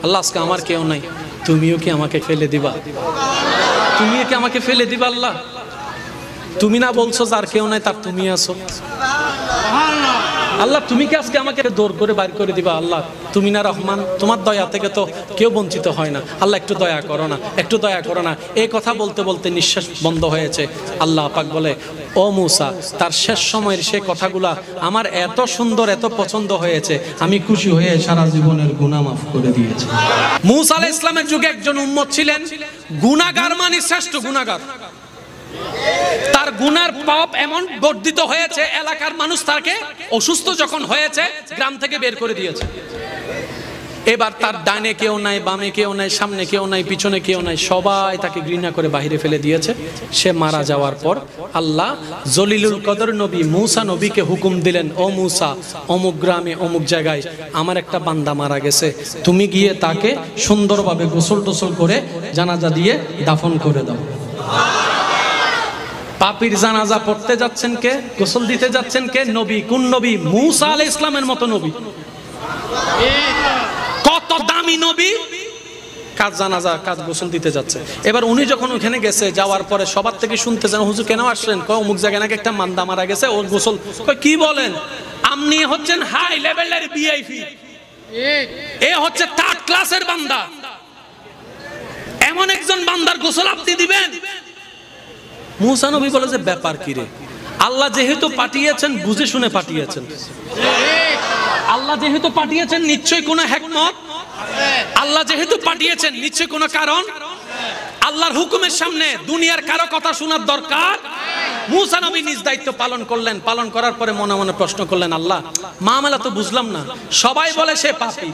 আল্লাহ আজকে আমার কেউ নাই, তুমিও কি আমাকে ফেলে দিবা? তুমিও কি আমাকে ফেলে দিবা? আল্লাহ তুমি না বলছো যার কেউ নাই তার তুমি আছো। আল্লাহ তুমি কি আজকে আমাকে দৌড় করে বাইর করে দিবা? আল্লাহ তুমি না রহমান, তোমার দয়া থেকে তো কেউ বঞ্চিত হয় না। আল্লাহ একটু দয়া করো না, একটু দয়া করো না। এই কথা বলতে বলতে নিঃশ্বাস বন্ধ হয়েছে। আল্লাহ পাক বলে, ও মূসা, তার শেষ সময়ের সে কথাগুলা আমার এত সুন্দর, এত পছন্দ হয়েছে, আমি খুশি হয়ে সারা জীবনের গুনাহ মাফ করে দিয়েছি। মূসা আলাইহিস সালামের যুগে একজন উম্মত ছিলেন, গুনাহগার মানে শ্রেষ্ঠ গুনাহগার। তার গুনার পাপ এমন বর্ধিত হয়েছে, এলাকার মানুষ তাকে অসুস্থ যখন হয়েছে গ্রাম থেকে বের করে দিয়েছে। এবার তার ডানে কেউ নাই, বামে কেউ নাই, সামনে কেউ নাই, পিছনে কেউ নাই, সবাই তাকে ঘৃণা করে বাহিরে ফেলে দিয়েছে। সে মারা যাওয়ার পর আল্লাহ জলিলুল কদর নবী মূসা নবীকে হুকুম দিলেন, ও মূসা, অমুক গ্রামে অমুক জায়গায় আমার একটা বান্দা মারা গেছে, তুমি গিয়ে তাকে সুন্দরভাবে গোসল টোসল করে জানাজা দিয়ে দাফন করে দাও। পাপীর জানাজা পড়তে যাচ্ছেন কে? গোসল দিতে যাচ্ছেন কে? নবী। কোন নবী? মূসা আলাইহিস সালামের মতো নবী। কত দামি নবী, কাজ জানাজা, কাজ গোসল দিতে যাচ্ছে। এবার উনি যখন ওখানে গেছে, যাওয়ার পরে সবার থেকে শুনতেছেন, হুজুর কেন আসলেন? কয় অমুক জায়গায় নাকি একটা মান্দা মারা গেছে, ওর গোসল। কয় কি বলেন? আপনি হচ্ছেন হাই লেভেলের ভিআইপি, এ হচ্ছে থার্ড ক্লাসের বান্দা, এমন একজন বান্দার গোসল আপনি দিবেন? মূসা নবী বলে যে ব্যাপার কি রে? আল্লাহ যেহেতু পাঠিয়েছেন বুঝে শুনে পাঠিয়েছেন। আল্লাহ যেহেতু পাঠিয়েছেন নিশ্চয়ই কোনো হিকমত, আল্লাহ যেহেতু পাঠিয়েছেন নিশ্চয়ই কোনো কারণ। আল্লাহর হুকুমের সামনে দুনিয়ার কারো কথা শোনার দরকার। মূসা নবী নিজ দায়িত্ব পালন করলেন। পালন করার পরে মনে মনে প্রশ্ন করলেন, আল্লাহ মামলা তো বুঝলাম না, সবাই বলে সে পাপী,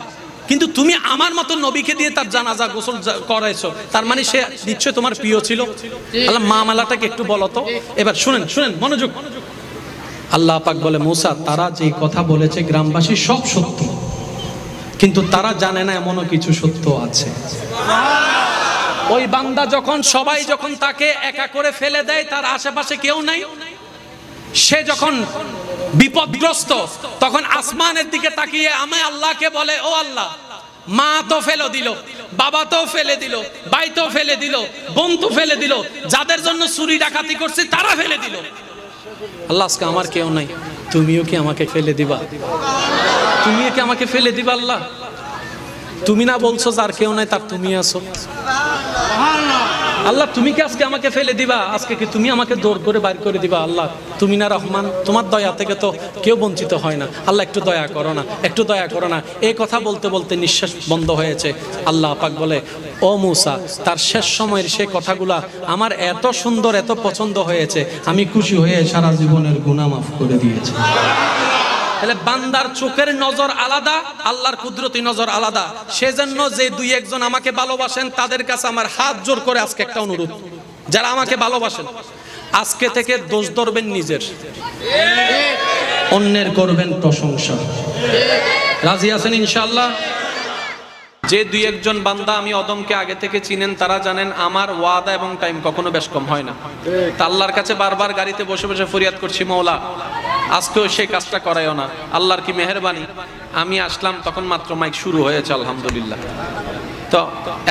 কিন্তু তুমি আমার মতো নবীকে দিয়ে তার জানাজা গোসল করাইছো, তার মানে সে নিশ্চয় তোমার প্রিয় ছিল। আল্লাহ মামলাটাকে একটু বলো তো। এবার শুনেন, শুনেন মনোযোগ। আল্লাহ পাক বলে, মূসা, তারা যে কথা বলেছে গ্রামবাসী সব সত্য, কিন্তু তারা জানে না এমনও কিছু সত্য আছে। ওই বান্দা যখন, সবাই যখন তাকে একা করে ফেলে দেয়, তার আশেপাশে কেউ নাই, সে যখন বিপদগ্রস্ত, তখন আসমানের দিকে তাকিয়ে আমি আল্লাহকে বলে, ও আল্লাহ, মা তো ফেলে দিল, বাবা তো ফেলে দিল, ভাই তো ফেলে দিল, বোন তো ফেলে দিল, যাদের জন্য চুরি ডাকাতি করছে তারা ফেলে দিল। আল্লাহ আজকে আমার কেউ নাই, তুমিও কি আমাকে ফেলে দিবা? তুমিও কি আমাকে ফেলে দিবা? আল্লাহ তুমি না বলছো যার কেউ নাই তার তুমি আছো। আল্লাহ তুমি কি আজকে আমাকে ফেলে দিবা? আজকে কি তুমি আমাকে দৌড় করে বাইর করে দিবা? আল্লাহ তুমি না রহমান, তোমার দয়া থেকে তো কেউ বঞ্চিত হয় না। আল্লাহ একটু দয়া করো না, একটু দয়া করো না। এই কথা বলতে বলতে নিঃশ্বাস বন্ধ হয়েছে। আল্লাহ পাক বলে, ও মূসা, তার শেষ সময়ের সে কথাগুলা আমার এত সুন্দর, এত পছন্দ হয়েছে, আমি খুশি হয়ে সারা জীবনের গুনাহ মাফ করে দিয়েছি। তাহলে বান্দার চোখের নজর আলাদা, আল্লাহর কুদরতি নজর আলাদা। সেজন্য যে দুই একজন আমাকে ভালোবাসেন তাদের কাছে আমার হাত জোর করে আজকে একটা অনুরোধ, যারা আমাকে ভালোবাসেন আজকে থেকে দোষ ধরবেন নিজের, অন্যের করবেন প্রশংসা। রাজি আছেন ইনশাআল্লাহ? যে দুই একজন বান্দা আমি অদমকে আগে থেকে চিনেন তারা জানেন আমার ওয়াদা এবং টাইম কখনো বেশ কম হয় না। তা আল্লাহর কাছে বারবার গাড়িতে বসে বসে ফরিয়াদ করছি, মওলা আজকেও সেই কাজটা করায়ও না। আল্লাহর কি মেহেরবানি, আমি আসলাম তখন মাত্র মাইক শুরু হয়েছে, আলহামদুলিল্লাহ। তো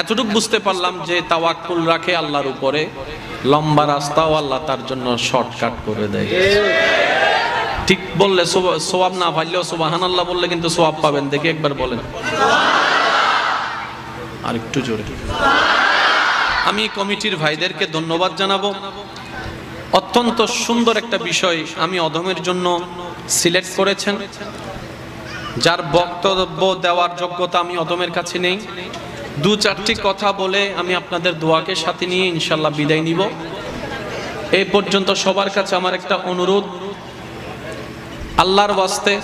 এতটুকু বুঝতে পারলাম যে তাওয়াক্কুল রাখে আল্লাহর উপরে, লম্বা রাস্তাও আল্লাহ তার জন্য শর্টকাট করে দেয়। ঠিক বললে সওয়াব না পাইলেও সুবহানাল্লাহ বললে কিন্তু সওয়াব পাবেন। দেখি একবার বলেন আর একটু জোরে। আমি কমিটির ভাইদেরকে ধন্যবাদ জানাবো। অত্যন্ত সুন্দর একটা বিষয় আমি অদমের জন্য সিলেক্ট করেছেন, যার বক্তব্য দেওয়ার যোগ্যতা আমি অদমের কাছে নেই। দু চারটি কথা বলে আমি আপনাদের দোয়াকে সাথে নিয়ে ইনশাল্লাহ বিদায় নিব। এই পর্যন্ত সবার কাছে আমার একটা অনুরোধ, আল্লাহর ওয়াস্তে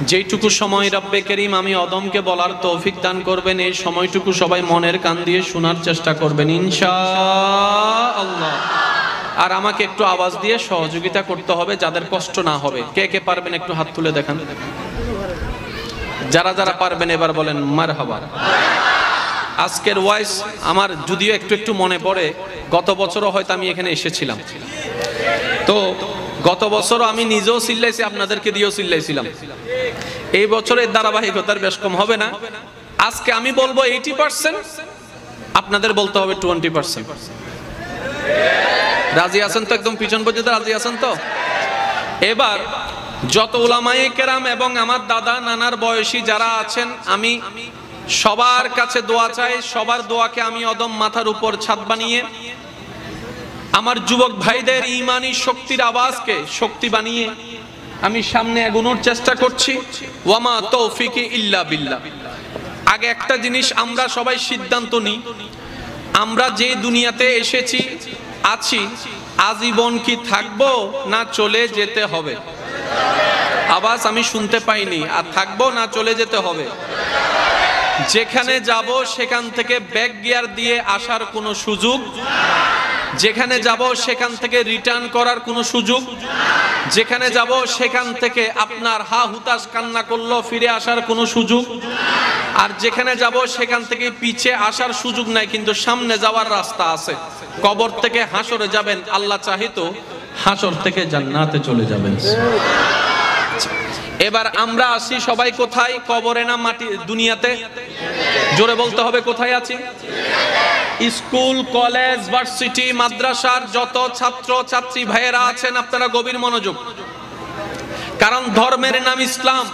যেইটুকু সময় রব্বে করিম আমি অদমকে বলার তৌফিক দান করবেন, এই সময়টুকু সবাই মনের কান দিয়ে শোনার চেষ্টা করবেন ইনশাআল্লাহ। আর আমাকে একটু আওয়াজ দিয়ে সহযোগিতা করতে হবে, যাদের কষ্ট না হবে। কে কে পারবেন একটু হাত তুলে দেখান। যারা যারা পারবেন এবার বলেন মারহাবা। আজকের ওয়াইস আমার যদিও একটু একটু মনে পড়ে, গত বছরও হয়তো আমি এখানে এসেছিলাম। তো গত বছরও আমি নিজেও চিল্লাইছি, আপনাদেরকে দিয়েও চিল্লাইছিলাম। এই বছরের ধারাবাহিকতার বেশ কম হবে না, আজকে আমি বলবো 80%, আপনাদের বলতে হবে 20%। রাজি আছেন তো? একদম পিছন পর্যন্ত রাজি আছেন তো? এবার যত উলামায়ে কেরাম এবং আমার দাদা নানার বয়সী যারা আছেন, আমি সবার কাছে দোয়া চাই। সবার দোয়াকে আমি অদম মাথার উপর ছাদ বানিয়ে আমার যুবক ভাইদের ঈমানি শক্তির আওয়াজকে শক্তি বানিয়ে আমি সামনে এগোনোর চেষ্টা করছি। ওয়ামা তৌফিকি ইল্লা বিল্লাহ। আগে একটা জিনিস আমরা সবাই সিদ্ধান্ত নিই, আমরা যে দুনিয়াতে এসেছি আছি, আজীবন কি থাকবো না চলে যেতে হবে? আওয়াজ আমি শুনতে পাইনি। আর থাকবো না চলে যেতে হবে? যেখানে যাব সেখান থেকে ব্যাক গিয়ার দিয়ে আসার কোনো সুযোগ, যেখানে যাব সেখান থেকে রিটার্ন করার কোনো সুযোগ, যেখানে যাব সেখান থেকে আপনার হা হুতাশ কান্না করলো ফিরে আসার কোনো সুযোগ, আর যেখানে যাব সেখান থেকে পিছে আসার সুযোগ নাই, কিন্তু সামনে যাওয়ার রাস্তা আছে। কবর থেকে হাসরে যাবেন, আল্লাহ চাহিতো হাসর থেকে জান্নাতে চলে যাবেন। এবার আমরা আসি সবাই কোথায়? কবরে না মাটি দুনিয়াতে? জোরে বলতে হবে, কোথায় আছি? স্কুল, কলেজ, ভার্সিটি, মাদ্রাসার যত ছাত্র ছাত্রী ভাইয়েরা আছেন, আপনারা গভীর মনোযোগ। কারণ ধর্মের নাম ইসলাম।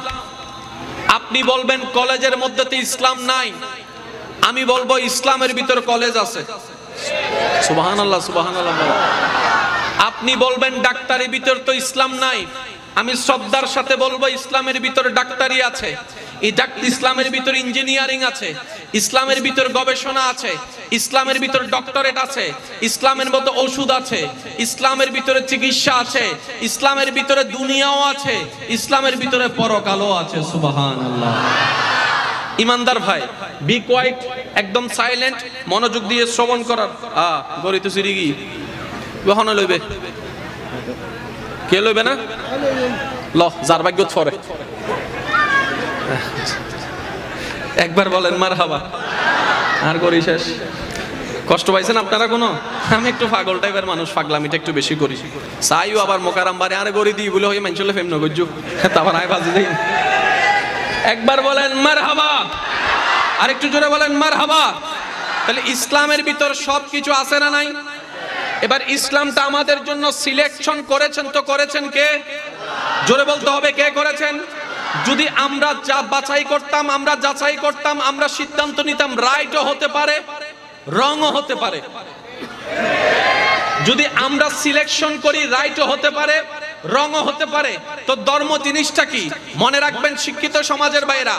আপনি বলবেন কলেজের মধ্যে তো ইসলাম নাই, আমি বলবো ইসলামের ভিতর কলেজ আছে। সুবহানাল্লাহ, সুবহানাল্লাহ। আপনি বলবেন ডাক্তারের ভিতর তো ইসলাম নাই, আমি শ্রদ্ধার সাথে বলবো ইসলামের ভিতর ডাক্তারি আছে। ইসলামের ভিতর ইঞ্জিনিয়ারিং আছে, ইসলামের ভিতর গবেষণা আছে, ইসলামের ভিতর ডক্টরেট আছে, ইসলামের মতো ওষুধ আছে, ইসলামের ভিতরে চিকিৎসা আছে, ইসলামের ভিতরে দুনিয়াও আছে, ইসলামের ভিতরে পরকালও আছে। সুবহানাল্লাহ। ইমানদার ভাই, বি কোয়াইট, একদম সাইলেন্ট, মনোযোগ দিয়ে শ্রবণ করার। গরি তো সিরিগি কখনো লইবে, কে লইবে না? ল যার ভাগ্য ফরে। একবার বলেন মারহাবা। আর গরি শেষ। কষ্ট পাইছেন আপনারা কোনো? আমি একটু পাগল টাইপের মানুষ, পাগলামিটা একটু বেশি করি। চাইও আবার মোকারাম বারে আরে গরি দিই বলে হয়ে মানচলে ফেম নগজ্জু, তারপর আয় বাজি দেই। একবার বলেন মারহাবা, আর একটু জোরে বলেন মারহাবা। তাহলে ইসলামের ভিতর সবকিছু আছে না নাই? এবার ইসলামটা আমাদের জন্য সিলেকশন করেছেন তো করেছেন কে? জোরে বলতে হবে, কে করেছেন? যদি আমরা যা বাছাই করতাম, আমরা যাচাই করতাম, আমরা সিদ্ধান্ত নিতাম, রাইটও হতে পারে, রংও হতে পারে। যদি আমরা সিলেকশন করি, রাইটও হতে পারে, রংও হতে পারে। তো ধর্ম জিনিসটা কি? মনে রাখবেন শিক্ষিত সমাজের বাইরা,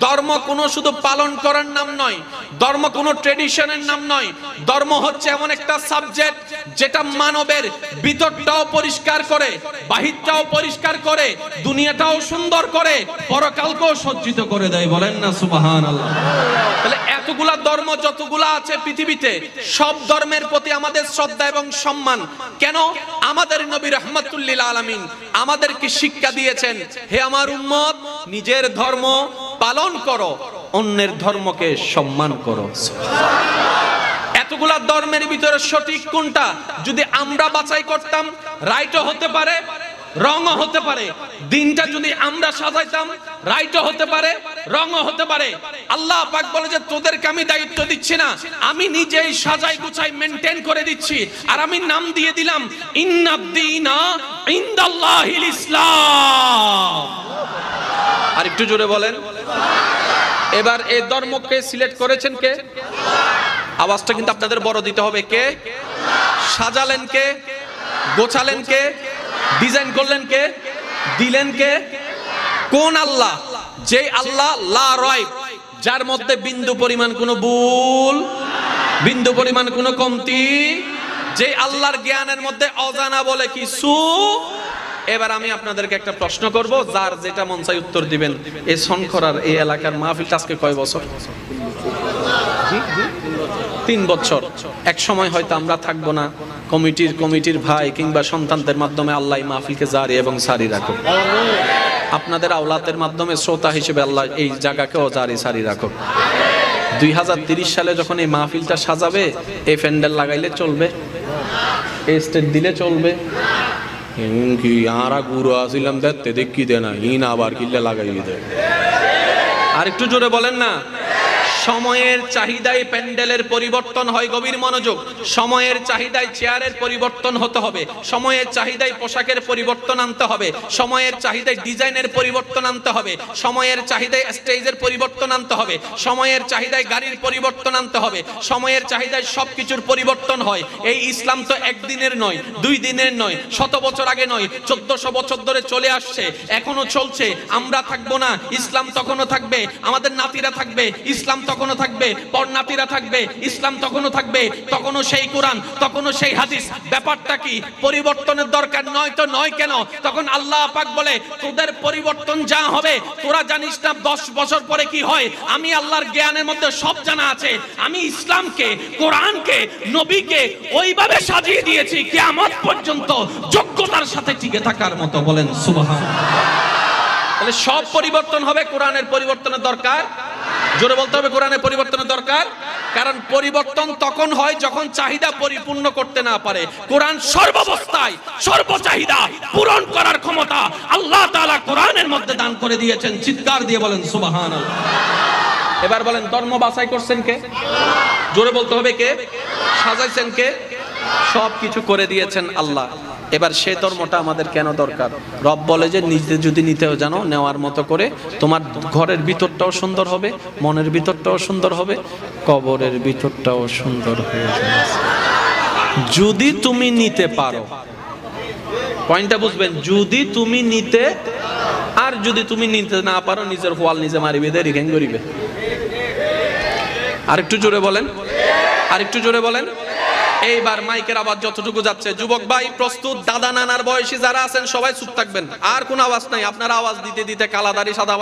ধর্ম কোনো শুধু পালন করার নাম নয়, ধর্ম কোনো ট্রেডিশনের নাম নয়। ধর্ম হচ্ছে এমন একটা সাবজেক্ট যেটা মানবের ভিতরটাও পরিষ্কার করে, বাহিরটাও পরিষ্কার করে, দুনিয়াটাও সুন্দর করে, পরকালকেও সজ্জিত করে দেয়। বলেন না সুবহানাল্লাহ। তাহলে এতগুলা ধর্ম যতগুলা আছে পৃথিবীতে, সব ধর্মের প্রতি আমাদের শ্রদ্ধা এবং সম্মান। কেন? আমাদের নবী রাহমাতুল লিল আলামিন আমাদেরকে শিক্ষা দিয়েছেন, হে আমার উম্মত, নিজের ধর্ম পালন করো, অন্যের ধর্মকে সম্মান করো। এতগুলা ধর্মের ভিতরে সঠিক কোনটা যদি আমরা বাছাই করতাম, রাইটও হতে পারে, রংও হতে পারে। দিনটা যদি আমরা সাজাইতাম, রাইটও হতে পারে, রংও হতে পারে। আল্লাহ পাক বলে যে তোদেরকে আমি দায়িত্ব দিচ্ছি না, আমি নিজেই সাজাই গুছাই মেইনটেইন করে দিচ্ছি। আর আমি নাম দিয়ে দিলাম ইন্নাদ-দীনা ইনদাল্লাহিল ইসলাম। আর একটু জোরে বলেন। এবার এই ধর্মকে সিলেক্ট করেছেন কে? আওয়াজটা কিন্তু আপনাদের বড় দিতে হবে। কে সাজালেন? কে গোছালেন? কে ডিজাইন করলেন? কে দিলেন? কে? কোন আল্লাহ? যে আল্লাহ লা রাইব, যার মধ্যে বিন্দু পরিমাণ কোনো ভুল, বিন্দু পরিমাণ কোনো কমতি, যে আল্লাহর জ্ঞানের মধ্যে অজানা বলে কিছু। এবার আমি আপনাদেরকে একটা প্রশ্ন করব, যার যেটা মন চাই উত্তর দিবেন। এই শঙ্করার এই এলাকার মাহফিলটা আজকে কয় বছর? 3 বছর। এক সময় হয়তো আমরা থাকবো না, কমিটির ভাই কিংবা সন্তানদের মাধ্যমে আল্লাহ মাহফিলকে জারি এবং সারি রাখুক। আপনাদের আওলাদের মাধ্যমে শ্রোতা হিসেবে আল্লাহ এই জায়গাকেও জারি সারি রাখুক। 2030 সালে যখন এই মাহফিলটা সাজাবে, এই প্যান্ডেল লাগাইলে চলবে, এই স্টেজ দিলে চলবে। কি আরা গুরু আসিলাম দেখতে দেখি দে না, ইন আবার কিল্লে লাগাই দে। আর একটু জোরে বলেন না। সময়ের চাহিদায় প্যান্ডেলের পরিবর্তন হয়, গভীর মনোযোগ। সময়ের চাহিদায় চেয়ারের পরিবর্তন হতে হবে, সময়ের চাহিদায় পোশাকের পরিবর্তন আনতে হবে, সময়ের চাহিদায় ডিজাইনের পরিবর্তন আনতে হবে, সময়ের চাহিদায় স্টেজের পরিবর্তন আনতে হবে, সময়ের চাহিদায় গাড়ির পরিবর্তন আনতে হবে, সময়ের চাহিদায় সবকিছুর পরিবর্তন হয়। এই ইসলাম তো একদিনের নয়, 2 দিনের নয়, 100 বছর আগে নয়, 1400 বছর ধরে চলে আসছে, এখনো চলছে। আমরা থাকবো না, ইসলাম তখনও থাকবে, আমাদের নাতিরা থাকবে, ইসলাম তখনও থাকবে, পরনাতিরা থাকবে, ইসলাম তখনও থাকবে, তখনও সেই কোরআন, তখনও সেই হাদিস। ব্যাপারটা কি? পরিবর্তনের দরকার নয় তো নয় কেন? তখন আল্লাহ পাক বলে, তোদের পরিবর্তন যা হবে তোরা জানিস না 10 বছর পরে কি হয়। আমি আল্লাহর জ্ঞানের মধ্যে সব জানা আছে। আমি ইসলামকে, কোরআনকে, নবীকে ওইভাবে সাজিয়ে দিয়েছি কিয়ামত পর্যন্ত যোগ্যতার সাথে টিকে থাকার মতো। বলেন সুবহানাল্লাহ। তাহলে সব পরিবর্তন হবে, কোরআনের পরিবর্তনের দরকার। জোরে বলতে হবে, কোরআনের পরিবর্তনের দরকার। কারণ পরিবর্তন তখন হয় যখন চাহিদা পরিপূর্ণ করতে না পারে। কোরআন সর্বাবস্থায় সর্বচাহিদা পূরণ করার ক্ষমতা আল্লাহ তাআলা কোরআনের মধ্যে দান করে দিয়েছেন। চিৎকার দিয়ে বলেন সুবহানাল্লাহ। এবার বলেন, ধর্ম বাছাই করছেন কে? জোরে বলতে হবে, কে সাজাইছেন? কে? সবকিছু করে দিয়েছেন আল্লাহ। এবার সে ধর্মটা আমাদের কেন দরকার? রব বলে যে নিজে যদি নিতেও জানো, নেওয়ার মতো করে তোমার ঘরের ভিতরটাও সুন্দর হবে, মনের ভিতরটাও সুন্দর হবে, কবরের ভিতরটাও সুন্দর হয়ে যাবে যদি তুমি নিতে পারো। পয়েন্টটা বুঝবেন, যদি তুমি নিতে, আর যদি তুমি নিতে না পারো, নিজের ওয়াল নিজে মারিবে, দেরি কেন করিবে? আরেকটু জোরে বলেন, আরেকটু জোরে বলেন। এইবার মাইকের আওয়াজ যতটুকু যাচ্ছে, যুবক ভাই প্রস্তুত? দাদা নানার বয়সী যারা আছেন সবাই চুপ থাকবেন, আর কোন আওয়াজ নাই। আপনারা আওয়াজ দিতে দিতে কালাদারি সাদা